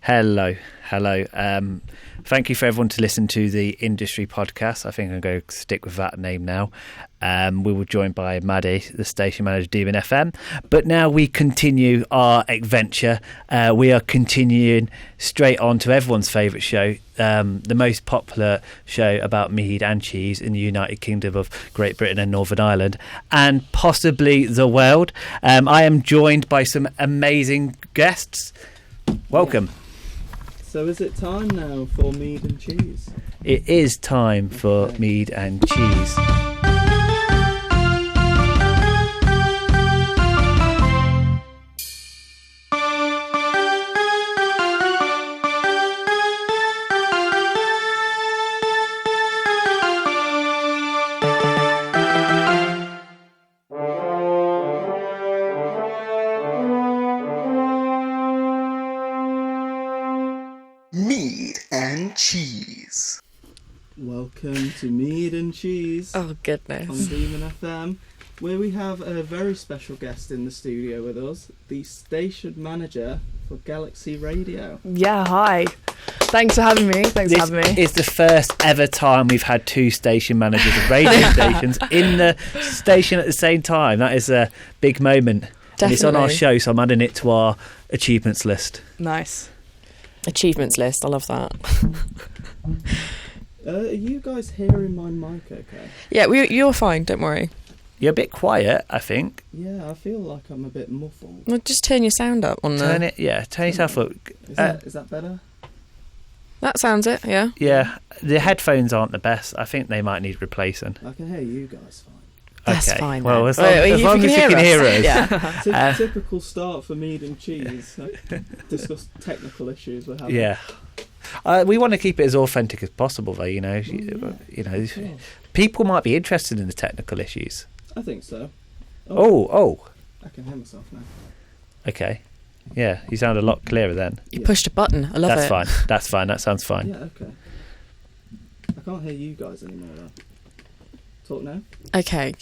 Hello. Thank you for everyone to listen to the Industry Podcast. I think I'm going to stick with that name now. We were joined by Maddie, the station manager of DemonFM. But now we continue our adventure. We are continuing straight on to everyone's favourite show, the most popular show about mead and cheese in the United Kingdom of Great Britain and Northern Ireland, and possibly the world. I am joined by some amazing guests. Welcome. So is it time now for mead and cheese? It is time for mead and cheese. Mead and cheese. Welcome to Mead and Cheese Oh, goodness. on DemonFM, where we have a very special guest in the studio with us, the station manager for Galaxy Radio. Yeah, hi. Thanks for having me. This me. is the first ever time we've had two station managers of radio stations in the station at the same time. That is a big moment. And it's on our show, so I'm adding it to our achievements list. Nice. Achievements list, I love that. Are you guys hearing my mic okay? Yeah, you're fine, don't worry. You're a bit quiet, I think. Yeah, I feel like I'm a bit muffled. Well, just turn your sound up on Turn yourself up. Is that better? That sounds it, yeah. Yeah, the headphones aren't the best. I think they might need replacing. I can hear you guys fine. That's Okay. fine. Well, then. as long as you can hear us. Yeah. Typical start for Mead and Cheese. Discuss technical issues we're having. Yeah. We want to keep it as authentic as possible, though. People might be interested in the technical issues. I think so. Oh. I can hear myself now. Okay. Yeah, you sound a lot clearer then. You pushed a button. I love That's it. fine. That's fine. That sounds fine. Yeah, okay. I can't hear you guys anymore though. Talk now? Okay.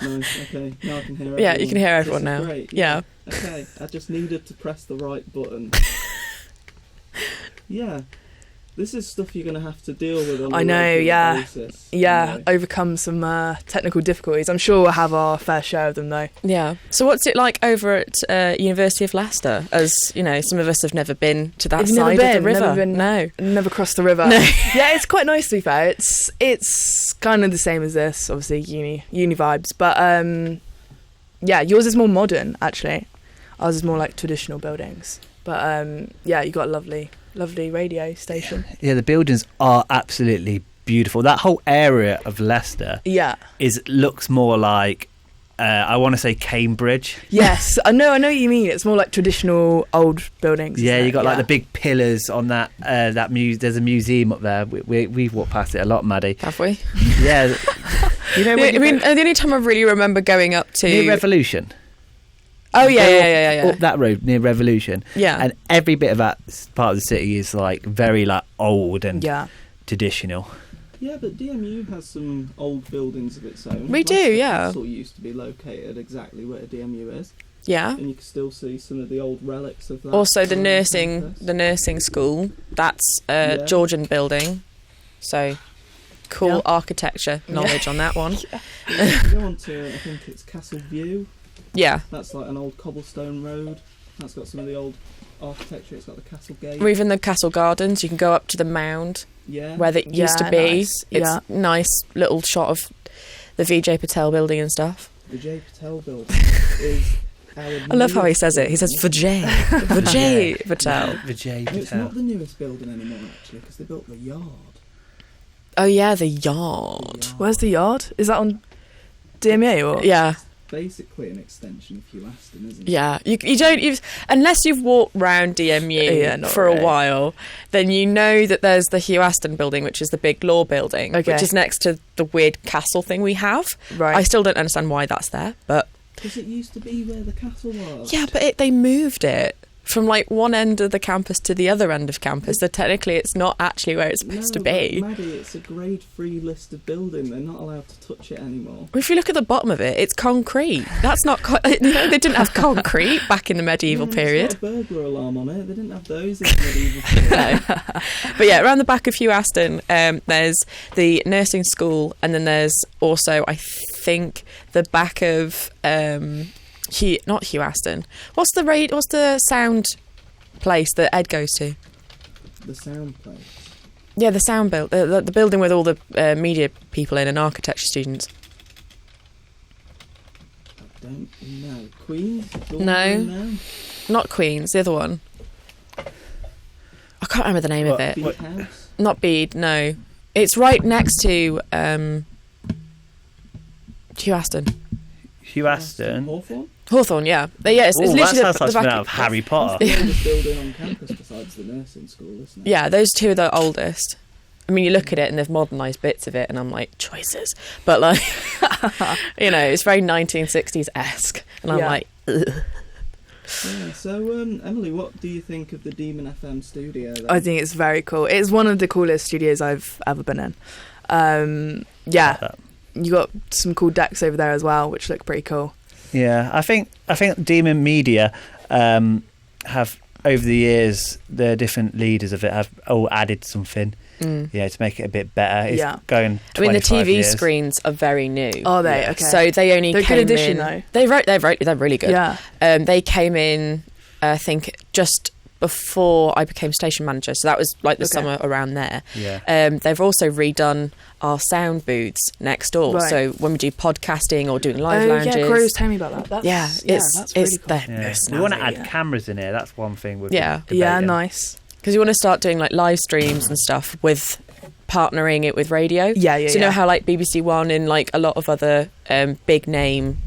No, okay. Now I can hear everyone. Yeah, you can hear everyone This is now. Great. Yeah. Okay, I just needed to press the right button. Yeah. This is stuff you're going to have to deal with on a I know, regular yeah. basis. Yeah, you know. overcome some technical difficulties. I'm sure we'll have our fair share of them, though. Yeah. So what's it like over at University of Leicester? As, you know, some of us have never been to that Have you side never of the been? river. Never been? No. Never crossed the river. No. Yeah, it's quite nice to be fair. It's kind of the same as this, obviously uni vibes. But yeah, yours is more modern, actually. Ours is more like traditional buildings. But yeah, you got a lovely radio station. Yeah, the buildings are absolutely beautiful. That whole area of Leicester looks more like I want to say Cambridge. Yes, I know what you mean. It's more like traditional old buildings. Yeah, isn't you it? got like the big pillars on that. There's a museum up there. We've walked past it a lot, Maddie. Have we? Yeah. You know, the only time I really remember going up to... near Revolution. Oh, yeah. Up that road near Revolution. Yeah. And every bit of that part of the city is like very like old and traditional. Yeah, but DMU has some old buildings of its own. We do, Leicester yeah. Castle used to be located exactly where DMU is. Yeah. And you can still see some of the old relics of that. Also, the campus. nursing school. That's a Georgian building. So, cool architecture knowledge on that one. You go on to, I think it's Castle View. Yeah. That's like an old cobblestone road. That's got some of the old architecture. It's got the castle gate. Or even the castle gardens. You can go up to the mound where that used to be. Nice. It's nice little shot of the Vijay Patel building and stuff. The Vijay Patel building is our I love how he says it. He says Vijay. Vijay Patel. Vijay No, it's Patel. not the newest building anymore, actually, because they built the yard. Oh, yeah, the yard. Where's the yard? Is that on DMA or? Yeah. Basically an extension of Hugh Aston, isn't it? Yeah, you don't unless you've walked round DMU for a while, then you know that there's the Hugh Aston building, which is the big law building, which is next to the weird castle thing we have. Right. I still don't understand why that's there, but Because it used to be where the castle was. yeah, but they moved it from like one end of the campus to the other end of campus, so technically it's not actually where it's supposed to be. Maddie, it's a grade 3 listed building. They're not allowed to touch it anymore. Well, if you look at the bottom of it, it's concrete. That's not they didn't have concrete back in the medieval period. It's got a burglar alarm on it. They didn't have those in the medieval period. No. But yeah, around the back of Hugh Aston, there's the nursing school, and then there's also, I think, the back of not Hugh Aston. What's the sound place that Ed goes to? The sound place. Yeah, the sound the building with all the media people in and architecture students. I don't know. Queen's? No, not Queen's. The other one. I can't remember the name of it. Bede House? Not Bede. No, it's right next to Hugh Aston. Hugh Aston. Hawthorne? Yeah. It's That literally sounds the like back something out of Harry Potter. That's the oldest building on campus besides the nursing school, isn't it? Yeah, those two are the oldest. I mean, you look at it and they've modernised bits of it, and I'm like, choices. But like, it's very 1960s-esque, and I'm like, ugh. Yeah, so Emily, what do you think of the DemonFM studio then? I think it's very cool. It's one of the coolest studios I've ever been in. You got some cool decks over there as well, which look pretty cool. Yeah, I think Demon Media have, over the years, the different leaders of it have all added something. To make it a bit better. It's going 25 I mean, the TV years. screens are very new. Are they? Okay. So they only They're came good addition, in. though. They're really good. Yeah. They came in, I think, just before I became station manager. So that was like the summer around there. Yeah. They've also redone our sound booths next door. Right. So when we do podcasting or doing live lounges. Yeah, Crow was telling me about that. That's really cool. they're We want to add cameras in here. That's one thing. Yeah, nice. because you want to start doing like live streams and stuff with partnering it with radio. Yeah. So you know how like BBC One and like a lot of other big name,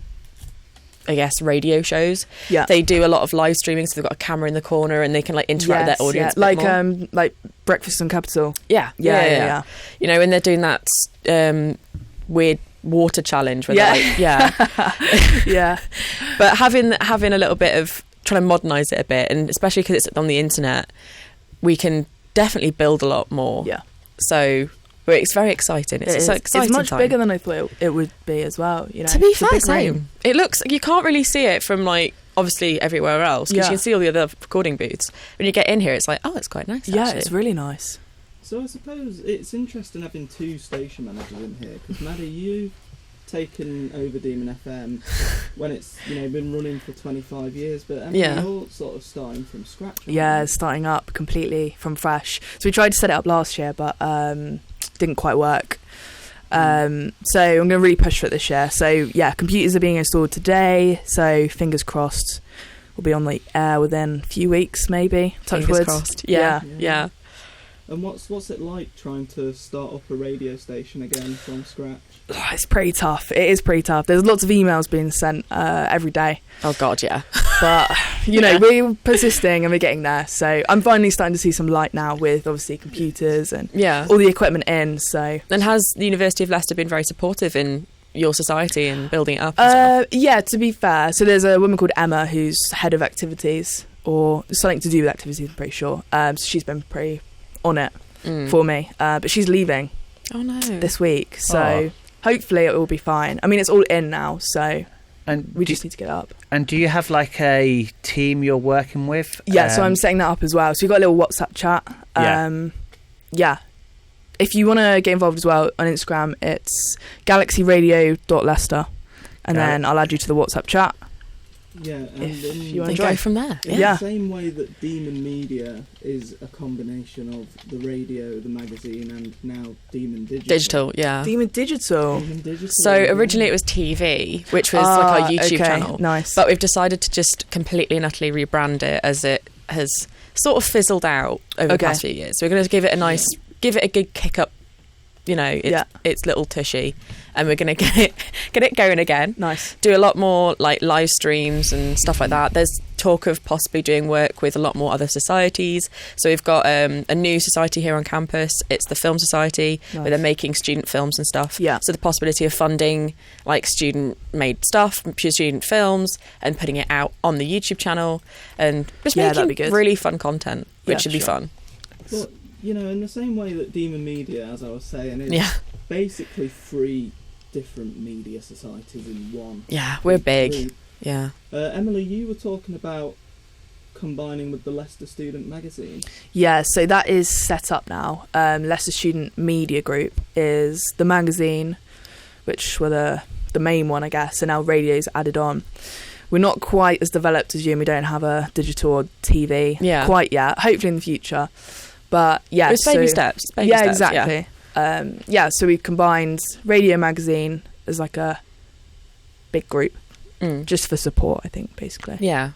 I guess, radio shows. Yeah. They do a lot of live streaming, so they've got a camera in the corner and they can like interact with their audience. Yeah. A bit more. Like Breakfast on Capital. Yeah. You know, when they're doing that weird water challenge. Where Yeah. But having a little bit of trying to modernise it a bit, and especially because it's on the internet, we can definitely build a lot more. Yeah. So but it's very exciting. It's an exciting It's much time. bigger than I thought it would be as well. You know, To be it's a fair, big same. room. It looks, you can't really see it from like obviously everywhere else because you can see all the other recording booths. When you get in here, it's like, oh, it's quite nice. Yeah, actually. it's really nice. So I suppose it's interesting having two station managers in here because Maddie, you've taken over Demon FM when it's been running for 25 years, but Emily, you're sort of starting from scratch. Yeah, starting up completely from fresh. So we tried to set it up last year, but didn't quite work. So I'm going to really push for it this year. So yeah, computers are being installed today. So fingers crossed, we'll be on the air within a few weeks, maybe. Touch Fingers wood. crossed. Yeah. And what's it like trying to start up a radio station again from scratch? Oh, it's pretty tough. It is pretty tough. There's lots of emails being sent every day. Oh God, yeah. But we're persisting and we're getting there. So I'm finally starting to see some light now with obviously computers and all the equipment in. So and has the University of Leicester been very supportive in your society and building it up? And stuff? Yeah, to be fair. So there's a woman called Emma who's head of activities or something to do with activities. I'm pretty sure. So she's been pretty on it for me. But she's leaving. Oh no. This week. So hopefully it will be fine. I mean, it's all in now. So. And we just need to get it up. And do you have like a team you're working with? Yeah, so I'm setting that up as well. So we've got a little WhatsApp chat. Yeah. If you want to get involved as well on Instagram, it's galaxyradio.leicester. And then I'll add you to the WhatsApp chat. Yeah, and if you want to go from there. In the same way that Demon Media is a combination of the radio, the magazine, and now Demon Digital. Demon Digital. So originally it was TV, which was like our YouTube channel. Nice. But we've decided to just completely and utterly rebrand it as it has sort of fizzled out over the past few years. So we're going to give it a good kick up it's little tushy, and we're going to get it going again. Nice. Do a lot more like live streams and stuff like that. There's talk of possibly doing work with a lot more other societies. So we've got a new society here on campus. It's the Film Society, where they're making student films and stuff. Yeah. So the possibility of funding like student-made stuff, student films, and putting it out on the YouTube channel, and just making really fun content, which should be fun. But, in the same way that Demon Media, as I was saying, is basically 3 different media societies in one. Yeah, we're big. Yeah. Emily, you were talking about combining with the Leicester Student Magazine. Yeah, so that is set up now. Leicester Student Media Group is the magazine, which were the main one, I guess, and now radio's added on. We're not quite as developed as you, and we don't have a digital or TV quite yet. Hopefully in the future. But yeah, it's baby steps. Exactly. Yeah. So we combined radio magazine as like a big group, just for support, I think, basically. Yeah.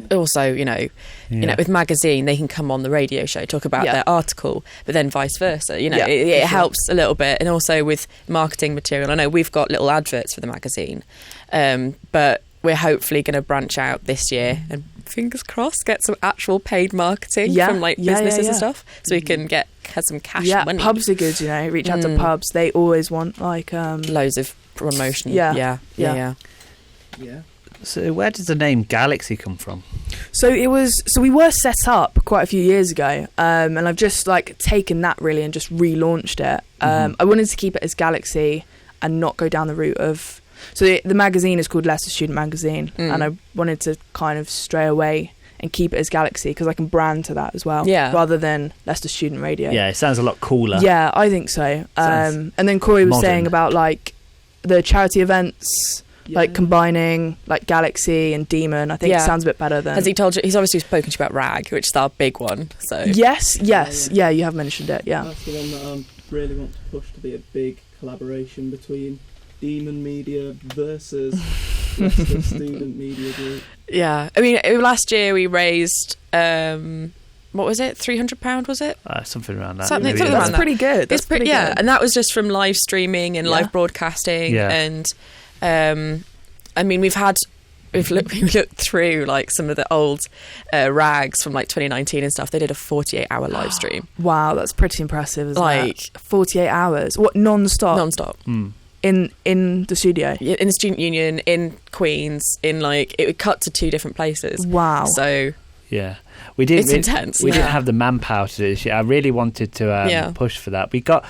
Also, with magazine, they can come on the radio show, talk about their article, but then vice versa. It helps a little bit, and also with marketing material. I know we've got little adverts for the magazine, but we're hopefully going to branch out this year and fingers crossed get some actual paid marketing from like businesses and stuff, so we can get some cash money. Pubs are good, reach out to pubs. They always want like loads of promotion. Yeah. So where does the name Galaxy come from? So we were set up quite a few years ago, and I've just like taken that really and just relaunched it. I wanted to keep it as Galaxy and not go down the route of. So the magazine is called Leicester Student Magazine, and I wanted to kind of stray away and keep it as Galaxy because I can brand to that as well, rather than Leicester Student Radio. Yeah, it sounds a lot cooler. Yeah, I think so. And then Corey was saying about like the charity events, like combining like Galaxy and Demon. I think it sounds a bit better than. Has he told you? He's obviously spoken to you about RAG, which is our big one. So yes, you have mentioned it. Yeah, that's the one that I really want to push to be a big collaboration between Demon Media versus Leicester Student Media Group. Yeah, I mean, last year we raised what was it? £300 was it? Something around that. Something around that's that. Pretty good. That's pretty good. And that was just from live streaming and live broadcasting. Yeah. And I mean, we've looked through like some of the old rags from like 2019 and stuff. They did a 48-hour live stream. Wow, that's pretty impressive. Isn't it? 48 hours. What, non-stop? Non-stop. In the studio, in the student union, in Queens, in like it would cut to 2 different places. Wow. So it's intense. We didn't have the manpower to do this yet. I really wanted to push for that. We got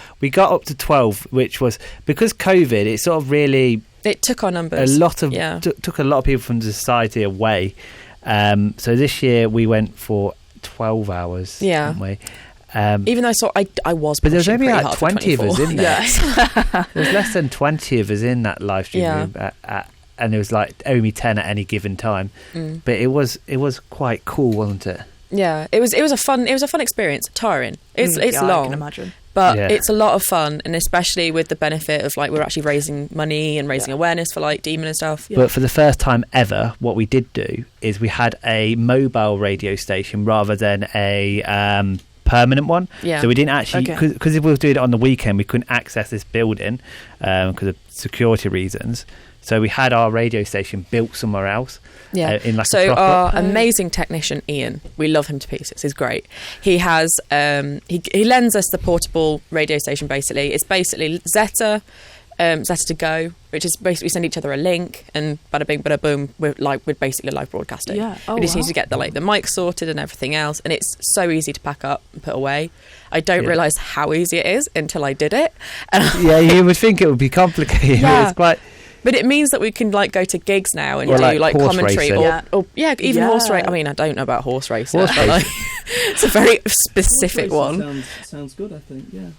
up to 12, which was because COVID. It sort of really took our numbers. A lot of took a lot of people from the society away. So this year we went for 12 hours. Yeah. Didn't we? Even though I was, but there was only like 20 of us in there. Yes. There was less than 20 of us in that live stream room, and there was like only 10 at any given time. But it was quite cool, wasn't it? Yeah, it was a fun experience. Tiring. It's long. I can imagine. But it's a lot of fun, and especially with the benefit of like we're actually raising money and raising awareness for like Demon and stuff. But for the first time ever, what we did do is we had a mobile radio station rather than a permanent one. So we didn't actually, because if we were doing it on the weekend, we couldn't access this building because of security reasons. So we had our radio station built somewhere else. In like a proper. Our amazing technician Ian, we love him to pieces. He's great. He has he lends us the portable radio station. Basically, it's basically Zeta to Go, which is basically send each other a link, and bada bing, bada boom, we're basically live broadcasting. Yeah. We just need to get the mic sorted and everything else, and it's so easy to pack up and put away. I don't realise how easy it is until I did it. You would think it would be complicated. It's quite. But it means that we can go to gigs now and do commentary or even horse race. I mean, I don't know about horse racing, but it's a very specific one. Sounds good, I think. Yeah.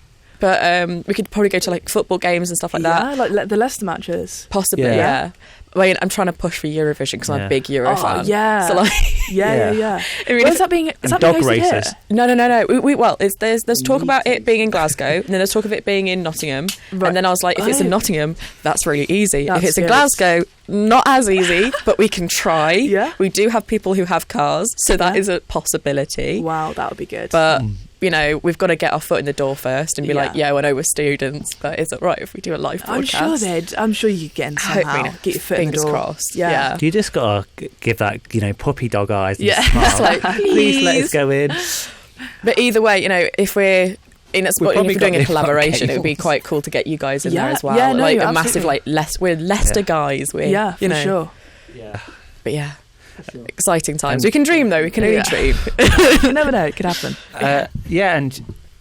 But we could probably go to football games and stuff like that. Yeah, like the Leicester matches. Possibly, yeah. I mean, I'm trying to push for Eurovision because I'm a big Euro fan. Yeah. So like, yeah. I mean, Where's that being? Is that dog being hosted races. here? No. Well, there's talk about it being in Glasgow, and then there's talk of it being in Nottingham, Right. and then I was like, if it's in Nottingham, that's really easy. That's if it's in good. Glasgow, not as easy, but we can try. Yeah. We do have people who have cars, so that is a possibility. Wow, that would be good. But you know, we've got to get our foot in the door first and be like, I know we're students, but is it right if we do a live broadcast? I'm sure you could get in somehow. Get your foot in the door. Fingers crossed. Yeah. You just gotta give that, puppy dog eyes. And Yeah. smile. It's like, please let us go in. But either way, if we're in a spot, if probably we're doing got a the collaboration, it would be cables. quite cool to get you guys in there Yeah. as well. Yeah, no, like a absolutely. massive, we're Leicester guys. We're, For sure. Yeah. But yeah, For sure. exciting times. We can dream though. We can only dream. You never know. It could happen.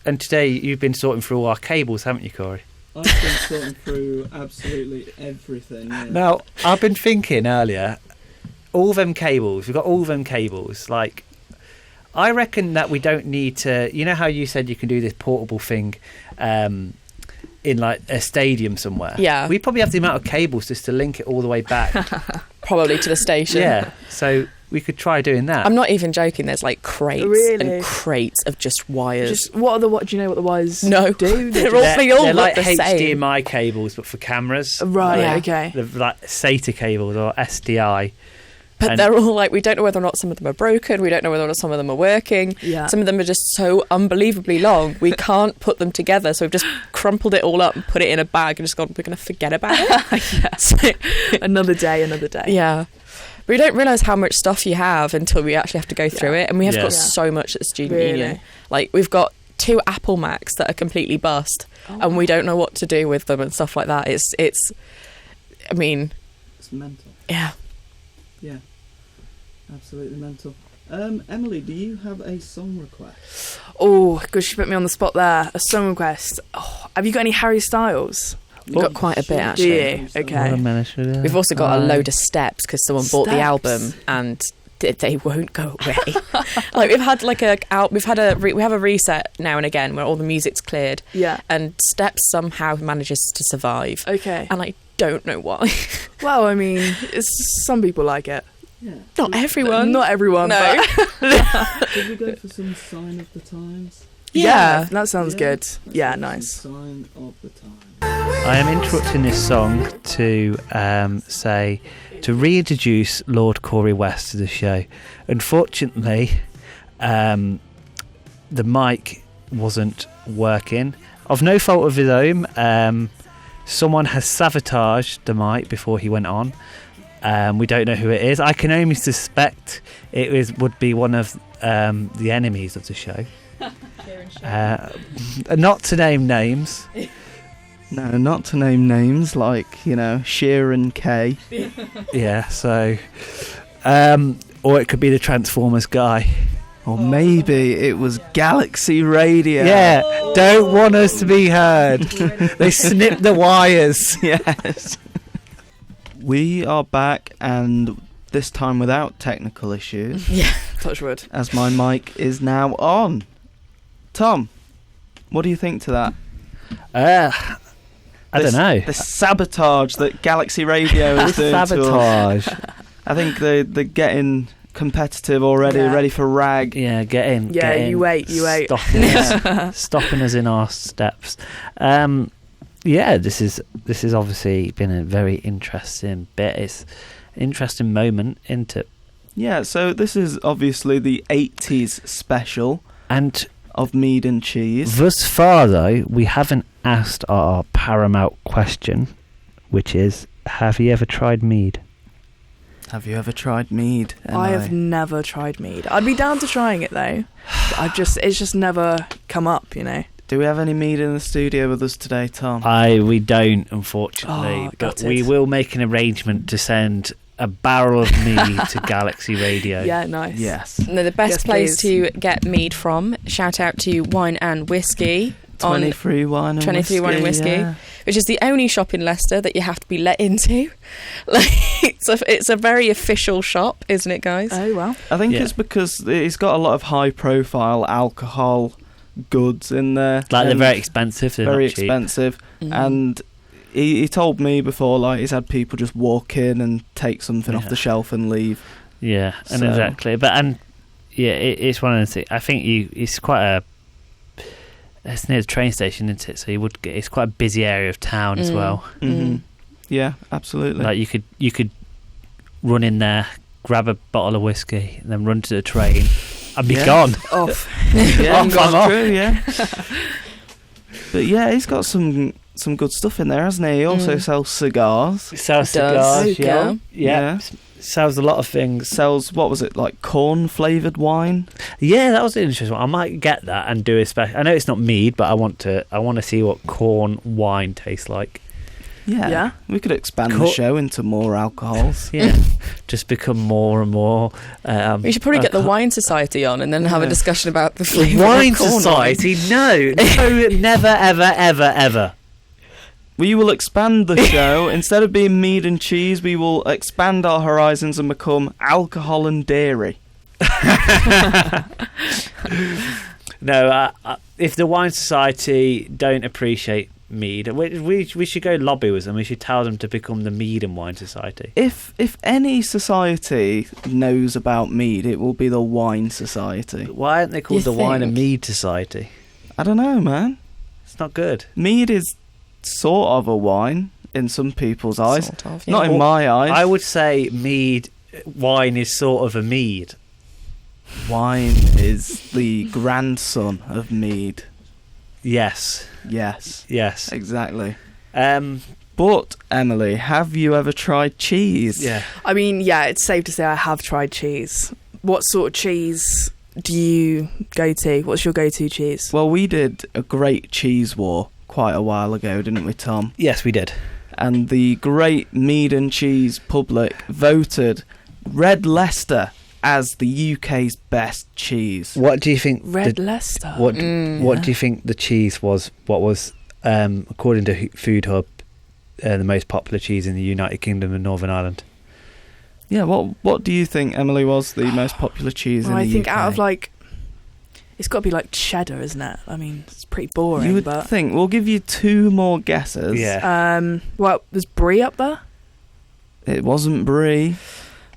And today you've been sorting through all our cables, haven't you, Corey? I've been sorting through absolutely everything. Yeah. Now, I've been thinking earlier, all them cables, we've got all them cables, like, I reckon that we don't need to, you know how you said you can do this portable thing in like a stadium somewhere? Yeah. We probably have the amount of cables just to link it all the way back. Probably to the station. Yeah, so we could try doing that. I'm not even joking. There's like crates Really? and crates of just wires. Just what do you know what the wires No. do? They're all- they all they're look like the same. HDMI cables, but for cameras. Right. Yeah. Okay. They're like SATA cables or SDI. But And- they're all like, we don't know whether or not some of them are broken. We don't know whether or not some of them are working. Yeah. Some of them are just so unbelievably long. We can't put them together. So we've just crumpled it all up and put it in a bag and just gone, we're going to forget about it. So, Another day. yeah. But we don't realise how much stuff you have until we actually have to go through it. And we have Yeah. got Yeah. so much at the student Really? union. Like, we've got 2 Apple Macs that are completely bust. And we don't know what to do with them and stuff like that. It's I mean, It's mental. yeah. Yeah. Absolutely mental. Emily, do you have a song request? Oh, good. She put me on the spot there. A song request. Oh, have you got any Harry Styles? We've got quite a bit, Do actually. you? Okay. We've also got a load of steps because someone bought the Steps. album and they won't go away. Like we've had we have a reset now and again where all the music's cleared. Yeah. And steps somehow manages to survive. Okay. And I don't know why. Well, I mean, some people like it. Yeah. Not everyone. Not everyone. No. But Should we go for some Sign of the Times? yeah, that sounds Yeah, good. let's Yeah, do nice. some Sign of the Times. I am interrupting this song to to reintroduce Lord Corey West to the show. Unfortunately, the mic wasn't working. Of no fault of his own, someone has sabotaged the mic before he went on. We don't know who it is. I can only suspect would be one of the enemies of the show. Not to name names. No, not to name names like, Sheer and Kay. Yeah, so... or it could be the Transformers guy. Or maybe it was Galaxy Radio. Yeah, don't want us to be heard. They snip the wires. Yes. We are back, and this time without technical issues, Yeah. Touch wood. as my mic is now on. Tom, what do you think to that? I don't know. The sabotage that Galaxy Radio is doing to us. Sabotage. I think they're getting competitive already, Yeah. ready for rag. Yeah, get in. Yeah, get in. you wait. Stopping us in our steps. Yeah, this is obviously been a very interesting bit. It's an interesting moment, isn't it? Yeah, so this is obviously the 80s special And of Mead and Cheese. thus far, though, we haven't asked our paramount question, which is, have you ever tried mead? Have you ever tried mead? I have never tried mead. I'd be down to trying it though. It's just never come up, Do we have any mead in the studio with us today, Tom? We don't, unfortunately, Oh, but gutted. we will make an arrangement to send a barrel of mead to Galaxy Radio. Yeah, nice. Yes. No, the best Yes, place please. to get mead from, shout out to Wine and Whiskey. 23 wine and 23 wine and whiskey, yeah. which is the only shop in Leicester that you have to be let into. Like it's a very official shop, isn't it, guys? Oh well. I think Yeah. it's because it's got a lot of high-profile alcohol goods in there. Like they're and very expensive. They're very not cheap. expensive. Mm. And he told me before, like, he's had people just walk in and take something off the shelf and leave. Yeah, and exactly. But it's one of the things. I think it's quite it's near the train station, isn't it? So it's quite a busy area of town as well. Mm-hmm. Yeah, absolutely. Like you could run in there, grab a bottle of whiskey, and then run to the train and be gone. Off. Yeah, I'm that's true, yeah. But yeah, he's got some good stuff in there, hasn't he? He also sells cigars. He sells cigars, Okay. yeah. Sells a lot of things. Sells, what was it, like corn flavoured wine? Yeah, that was an interesting one. I might get that and do a special. I know it's not mead, but I want to see what corn wine tastes like. Yeah. We could expand the show into more alcohols. Yeah. Just become more and more. We should probably get the Wine Society on and then have a discussion about the flavour Wine of corn Society? No, never, ever, ever, ever. We will expand the show. Instead of being mead and cheese, we will expand our horizons and become alcohol and dairy. No, if the Wine Society don't appreciate mead, we should go lobby with them. We should tell them to become the Mead and Wine Society. If any society knows about mead, it will be the Wine Society. Why aren't they called the Wine and Mead Society? I don't know, man. It's not good. Mead is sort of a wine in some people's eyes. Sort of, yeah. Not in my eyes. I would say wine is sort of a mead. Wine is the grandson of mead. Yes. Yes. Yes. Exactly. But, Emily, have you ever tried cheese? Yeah. I mean, yeah, it's safe to say I have tried cheese. What sort of cheese do you go to? What's your go-to cheese? Well, we did a great cheese war quite a while ago, didn't we, Tom? Yes, we did. And the great mead and cheese public voted Red Leicester as the UK's best cheese. What do you think? Leicester. What do you think the cheese was? What was, according to Food Hub, the most popular cheese in the United Kingdom and Northern Ireland? Yeah, what do you think, Emily, was the most popular cheese in the UK? I think out of it's got to be like cheddar, isn't it? I mean, it's pretty boring. You would but think. We'll give you 2 more guesses. Yeah. Well, there's brie up there. It wasn't brie.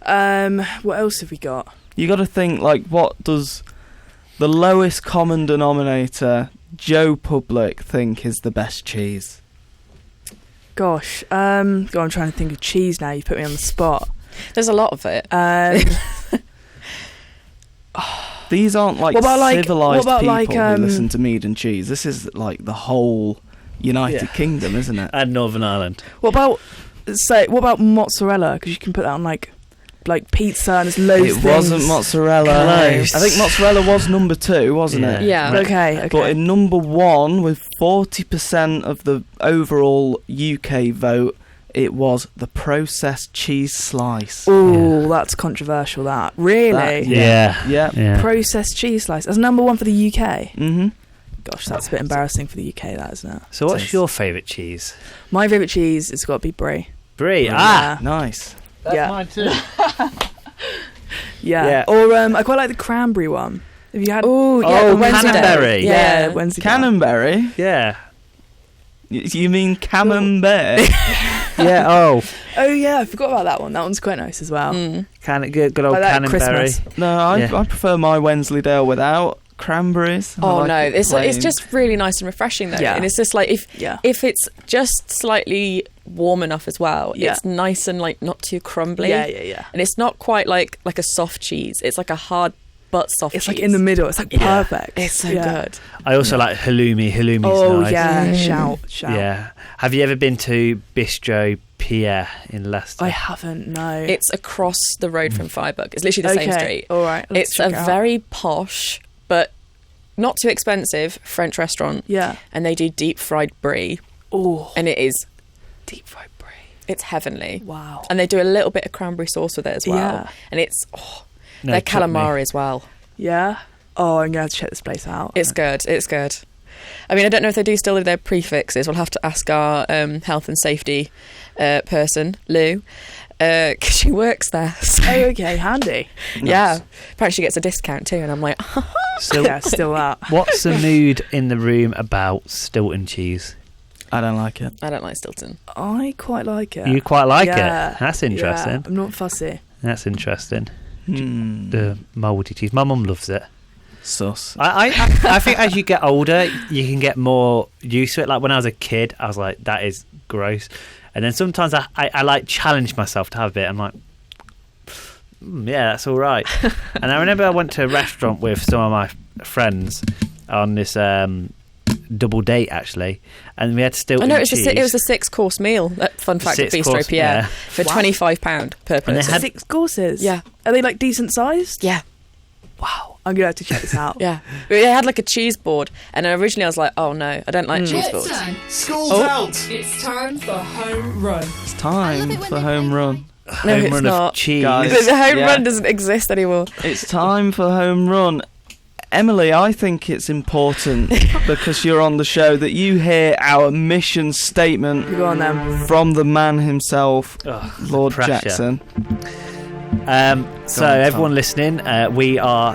What else have we got? You got to think, like, what does the lowest common denominator Joe Public think is the best cheese? Gosh, I'm trying to think of cheese now. You put me on the spot. There's a lot of it. These aren't like civilised people who listen to mead and cheese. This is like the whole United Kingdom, isn't it? And Northern Ireland. What about mozzarella? Because you can put that on like pizza and there's loads of things. It wasn't mozzarella. Close. I think mozzarella was number 2, wasn't it? Yeah. Okay. But in number 1, with 40% of the overall UK vote, it was the processed cheese slice. Oh, that's controversial. That really. Yeah. Processed cheese slice as number 1 for the UK. Mm-hmm. Gosh, that's a bit embarrassing for the UK, that, isn't it? So what's your favourite cheese? My favourite cheese has got to be brie. Brie. Yeah. Nice. That's mine too. Yeah. Or I quite like the cranberry one. Have you had? Oh, yeah, the Wednesday. Canterbury. Yeah, Wednesday. Canterbury? Yeah. You mean camembert? Yeah. Oh, yeah, I forgot about that one. That one's quite nice as well. good old Like that at Canterbury. Christmas. No, I prefer my Wensleydale without cranberries. Oh no, it's just really nice and refreshing though, Yeah. and it's just like if it's just slightly warm enough as well, it's nice and like not too crumbly. Yeah. And it's not quite like a soft cheese. It's like a hard but soft It's cheese. like in the middle. It's like perfect. It's so good. I also like halloumi. Halloumi's Oh nice. yeah, shout. Yeah. Have you ever been to Bistro Pierre in Leicester? I haven't. No. It's across the road from Firebook. It's literally the same street. All right. It's a very posh but not too expensive French restaurant. Yeah. And they do deep fried brie. Oh. And it is Deep fried brie. It's heavenly. Wow. And they do a little bit of cranberry sauce with it as well. Yeah. And it's their calamari as well. Yeah. Oh, I'm gonna have to check this place out. It's good. It's good. I mean, I don't know if they do still do their prefixes. We'll have to ask our health and safety person, Lou, because she works there. So. Oh, okay, handy. Yeah. Apparently she gets a discount too, and I'm like, So Yeah, still that. what's the mood in the room about Stilton cheese? I don't like it. I don't like Stilton. I quite like it. You quite like Yeah. it? That's interesting. Yeah, I'm not fussy. That's interesting. The mouldy cheese. My mum loves it. Sus. I think as you get older, you can get more used to it. Like when I was a kid, I was like, that is gross. And then sometimes I like challenge myself to have a bit. I'm like, yeah, that's all right. And I remember I went to a restaurant with some of my friends on this double date, actually. And we had Stilton cheese. It was a 6-course meal. Fun fact at Bistro Pierre for £25 per person. And they had 6 courses? Yeah. Are they like decent sized? Yeah. Wow. I'm going to have to check this out. Yeah. It had like a cheese board. And originally I was like, oh no, I don't like cheese boards. School's out. It's time for home run. It's time for home run. No, home it's run not. of cheese. Guys. The home run doesn't exist anymore. It's time for home run. Emily, I think it's important because you're on the show that you hear our mission statement Go on then. from the man himself, Lord pressure. Jackson. So everyone listening,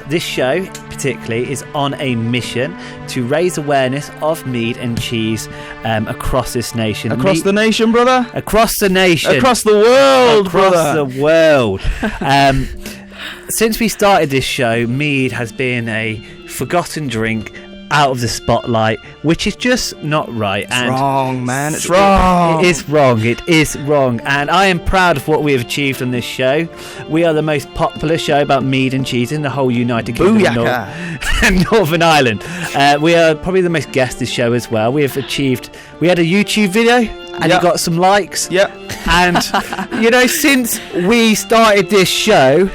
this show particularly is on a mission to raise awareness of mead and cheese across this nation. Across the nation, brother. Across the nation. Across the world, Across brother. the world. Since we started this show, mead has been a forgotten drink, out of the spotlight, which is just not right. It's wrong, man. It's wrong. It is wrong. It is wrong. And I am proud of what we have achieved on this show. We are the most popular show about mead and cheese in the whole United Kingdom and Northern Ireland. We are probably the most guested show as well. We had a YouTube video and it got some likes. Yep. And, since we started this show,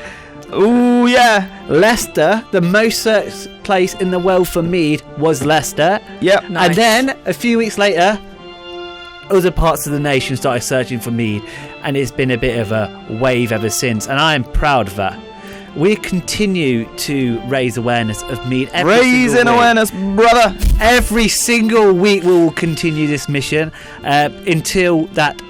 ooh, yeah. Leicester, the most searched place in the world for mead, was Leicester. Yep. Nice. And then, a few weeks later, other parts of the nation started searching for mead. And it's been a bit of a wave ever since. And I am proud of that. We continue to raise awareness of mead every Raising single week. awareness, brother. Every single week we will continue this mission until that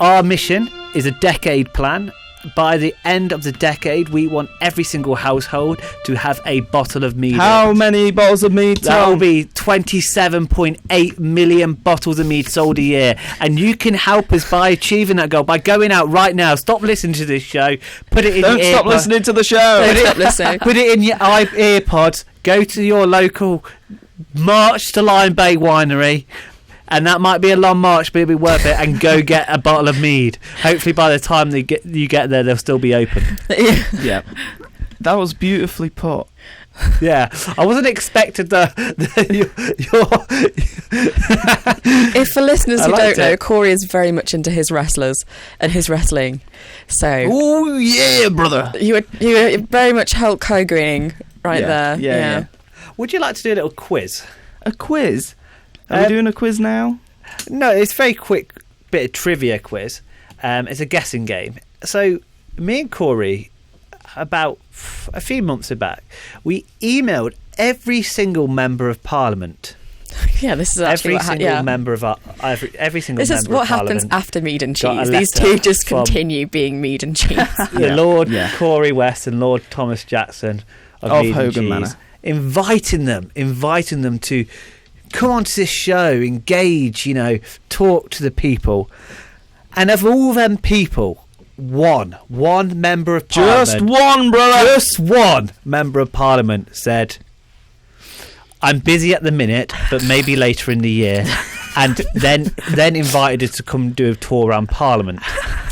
our mission is a decade plan. By the end of the decade, we want every single household to have a bottle of mead. How many bottles of mead? That will be 27.8 million bottles of mead sold a year. And you can help us by achieving that goal by going out right now. Stop listening to this show. Put it in Don't your stop earpod. listening to the show. Stop listening. Put it in your earpods. Go to your local March to Lion Bay winery. And that might be a long march, but it'll be worth it. And go get a bottle of mead. Hopefully, by the time you get there, they'll still be open. Yeah, that was beautifully put. Yeah, I wasn't expecting your If for listeners I who liked don't know, it. Corey is very much into his wrestlers and his wrestling. So Oh yeah, brother. you were very much Hulk Hoganing right there. Yeah. Would you like to do a little quiz? A quiz. Are we doing a quiz now? No, it's a very quick bit of trivia quiz. It's a guessing game. So me and Corey, about a few months back, we emailed every single member of Parliament. Yeah, this is actually Every single member of every single This member is what of happens Parliament. after mead and got a cheese. These letter two just from- continue being mead and cheese. The Lord Corey West and Lord Thomas Jackson of Mead and Hogan Cheese, Manor. inviting them to come onto this show, engage, talk to the people. And of all them people, one member of Parliament, Just one, brother. just one member of Parliament said, I'm busy at the minute, but maybe later in the year. And then invited us to come do a tour around Parliament.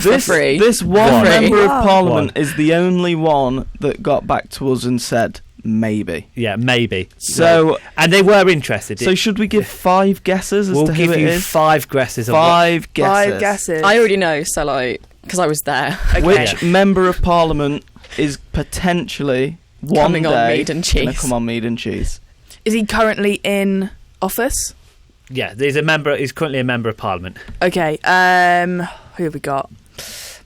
This free. This one One. member of Wow. Parliament is the only one that got back to us and said maybe. Yeah, maybe. So And they were interested. so should we give 5 guesses as We'll to who give it you is? 5 guesses. Of what, 5 guesses. 5 guesses. I already know, so because I was there. Which member of Parliament is potentially one Coming on day Mead and gonna Cheese. come on Mead and Cheese? Is he currently in office? yeah, he's currently a member of Parliament. Okay. Who have we got?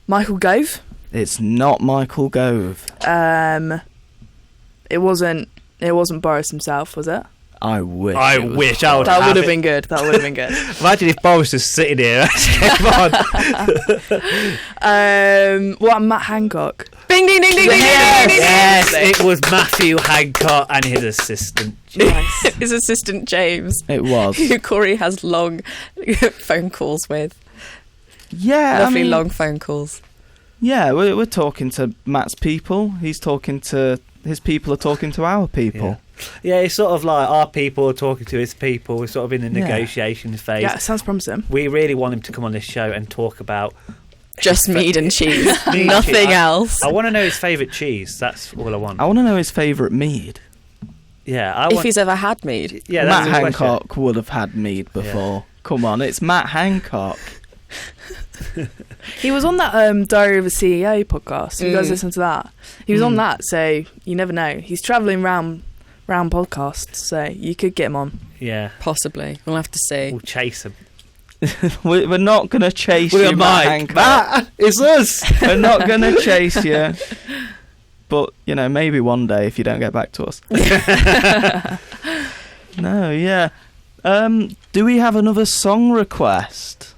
Michael Gove. It's not Michael Gove. It wasn't Boris himself, was it? I wish. I it was wish I would That have would have it. been good. That would have been good. Imagine if Boris was sitting here. Come on. What, Matt Hancock? Bingo! ding, ding, ding, ding, ding, Yes, ding, ding, yes, ding. it was Matthew Hancock and his assistant. His assistant James, It was. who Corey has long phone calls with. Yeah, Lovely long phone calls. Yeah, we're talking to Matt's people. He's talking to his people are talking to our people. Yeah, it's sort of like our people are talking to his people. We're sort of in the negotiation phase. Yeah, sounds promising. We really want him to come on this show and talk about Just mead and cheese, Mead nothing cheese. else. I want to know his favourite cheese. That's all I want. I want to know his favourite mead. Yeah, If he's ever had mead. Yeah, Matt that's his question. Hancock would have had mead before. Come on, it's Matt Hancock. He was on that Diary of a CEO podcast. You guys listen to that? He was on that, so you never know. He's travelling round podcasts, so you could get him on. Yeah, Possibly. We'll have to see. we'll chase him. We're not going to chase you, Matt Hancock. That is us. We're not going to chase you. But, maybe one day if you don't get back to us. No, yeah. Do we have another song request?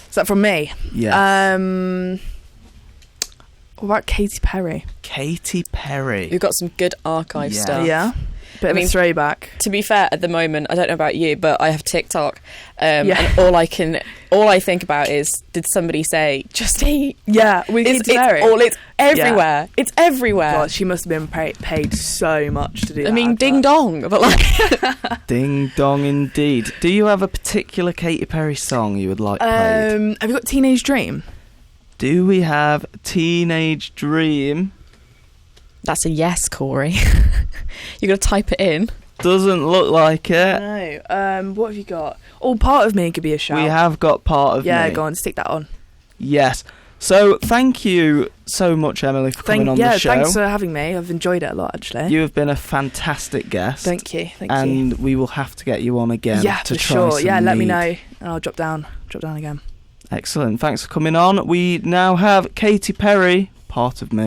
Is that from me? Yeah. What about Katy Perry? Katy Perry. We've got some good archive stuff. Yeah. Bit of a throwback. To be fair, at the moment, I don't know about you, but I have TikTok, Yeah. and all I think about is, did somebody say just eat? Yeah, with Katy Perry. It's everywhere. Yeah. It's everywhere. God, she must have been paid so much to do that. I mean, advert. ding dong, but like, Ding dong indeed. Do you have a particular Katy Perry song you would like played? Have you got Teenage Dream? Do we have Teenage Dream? that's a yes, Corey. You got to type it in. Doesn't look like it. No. What have you got? Part of Me could be a shout. We have got Part of Me. Yeah, go on, stick that on. Yes. So thank you so much, Emily, for coming on the show. Thanks for having me. I've enjoyed it a lot, actually. You have been a fantastic guest. Thank you. And we will have to get you on again. Yeah, to for try sure. some Yeah, let me mead. know, and I'll drop down again. Excellent. Thanks for coming on. We now have Katy Perry, Part of Me.